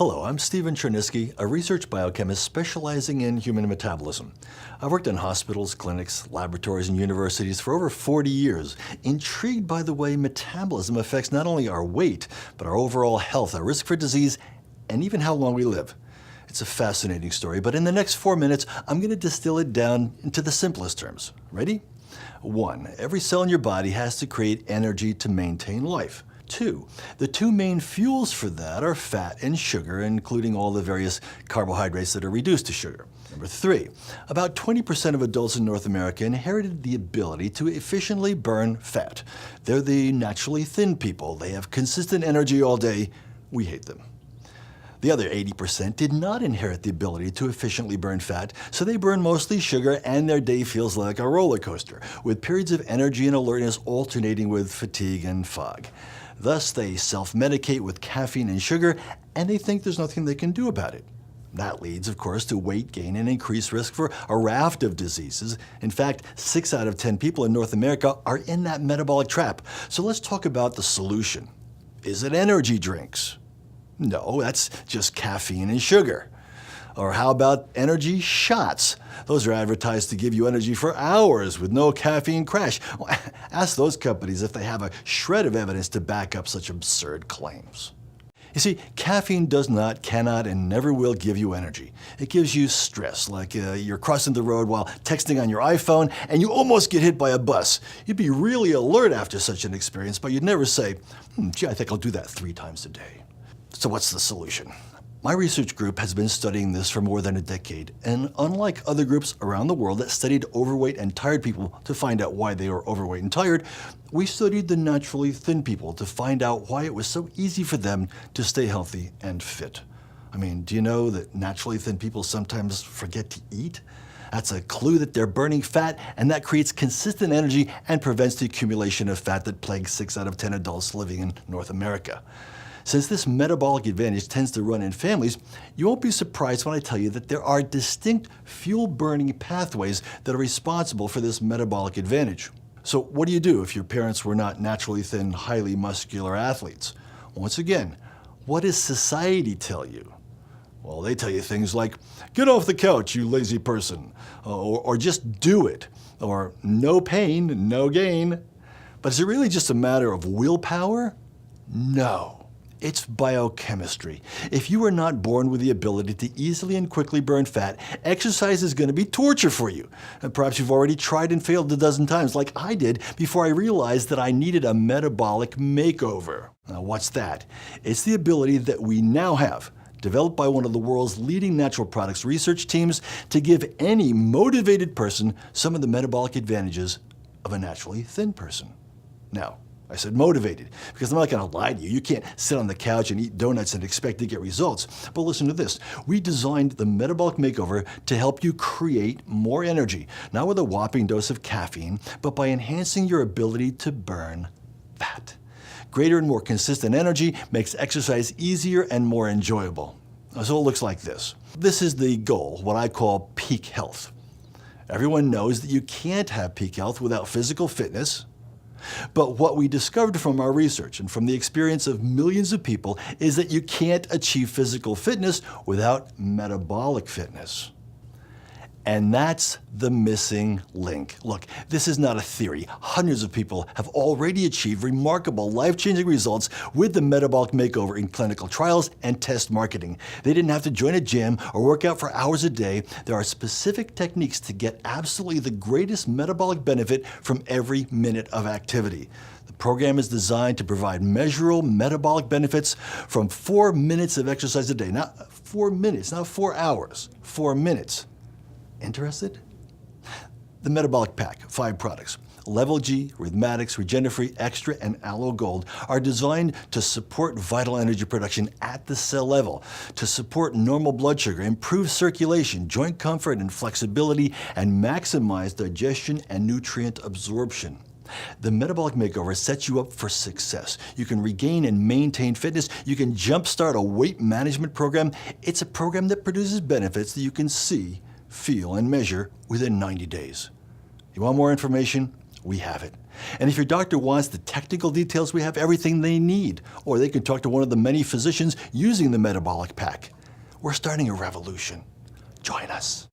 Hello, I'm Stephen Chernisky, a research biochemist specializing in human metabolism. I've worked in hospitals, clinics, laboratories, and universities for over 40 years, intrigued by the way metabolism affects not only our weight, but our overall health, our risk for disease, and even how long we live. It's a fascinating story, but in the next 4 minutes, I'm going to distill it down into the simplest terms. Ready? 1. Every cell in your body has to create energy to maintain life. 2. The two main fuels for that are fat and sugar, including all the various carbohydrates that are reduced to sugar. Number 3. About 20% of adults in North America inherited the ability to efficiently burn fat. They're the naturally thin people. They have consistent energy all day. We hate them. The other 80% did not inherit the ability to efficiently burn fat, so they burn mostly sugar and their day feels like a roller coaster, with periods of energy and alertness alternating with fatigue and fog. Thus, they self-medicate with caffeine and sugar, and they think there's nothing they can do about it. That leads, of course, to weight gain and increased risk for a raft of diseases. In fact, 6 out of 10 people in North America are in that metabolic trap. So let's talk about the solution. Is it energy drinks? No, that's just caffeine and sugar. Or how about energy shots? Those are advertised to give you energy for hours with no caffeine crash. Well, ask those companies if they have a shred of evidence to back up such absurd claims. You see, caffeine does not, cannot, and never will give you energy. It gives you stress, like you're crossing the road while texting on your iPhone and you almost get hit by a bus. You'd be really alert after such an experience, but you'd never say, gee, I think I'll do that 3 times a day. So what's the solution? My research group has been studying this for more than a decade, and unlike other groups around the world that studied overweight and tired people to find out why they were overweight and tired, we studied the naturally thin people to find out why it was so easy for them to stay healthy and fit. I mean, do you know that naturally thin people sometimes forget to eat? That's a clue that they're burning fat, and that creates consistent energy and prevents the accumulation of fat that plagues 6 out of 10 adults living in North America. Since this metabolic advantage tends to run in families, you won't be surprised when I tell you that there are distinct fuel-burning pathways that are responsible for this metabolic advantage. So what do you do if your parents were not naturally thin, highly muscular athletes? Once again, what does society tell you? Well, they tell you things like, get off the couch, you lazy person, or just do it, or no pain, no gain. But is it really just a matter of willpower? No. It's biochemistry. If you are not born with the ability to easily and quickly burn fat, exercise is going to be torture for you. And perhaps you've already tried and failed a dozen times, like I did, before I realized that I needed a metabolic makeover. Now, what's that? It's the ability that we now have, developed by one of the world's leading natural products research teams, to give any motivated person some of the metabolic advantages of a naturally thin person. Now, I said motivated, because I'm not going to lie to you. You can't sit on the couch and eat donuts and expect to get results. But listen to this. We designed the Metabolic Makeover to help you create more energy, not with a whopping dose of caffeine, but by enhancing your ability to burn fat. Greater and more consistent energy makes exercise easier and more enjoyable. So it looks like this. This is the goal, what I call peak health. Everyone knows that you can't have peak health without physical fitness. But what we discovered from our research and from the experience of millions of people is that you can't achieve physical fitness without metabolic fitness. And that's the missing link. Look, this is not a theory. Hundreds of people have already achieved remarkable life-changing results with the Metabolic Makeover in clinical trials and test marketing. They didn't have to join a gym or work out for hours a day. There are specific techniques to get absolutely the greatest metabolic benefit from every minute of activity. The program is designed to provide measurable metabolic benefits from 4 minutes of exercise a day. Not 4 minutes, not 4 hours, 4 minutes. Interested? The Metabolic Pack, 5 products, Level G, Rhythmatics, Regenerafree, Extra, and Aloe Gold are designed to support vital energy production at the cell level, to support normal blood sugar, improve circulation, joint comfort and flexibility, and maximize digestion and nutrient absorption. The Metabolic Makeover sets you up for success. You can regain and maintain fitness. You can jumpstart a weight management program. It's a program that produces benefits that you can see, feel, and measure within 90 days. You want more information? we have it. And if your doctor wants the technical details, we have everything they need. Or they can talk to one of the many physicians using the metabolic pack. We're starting a revolution. Join us.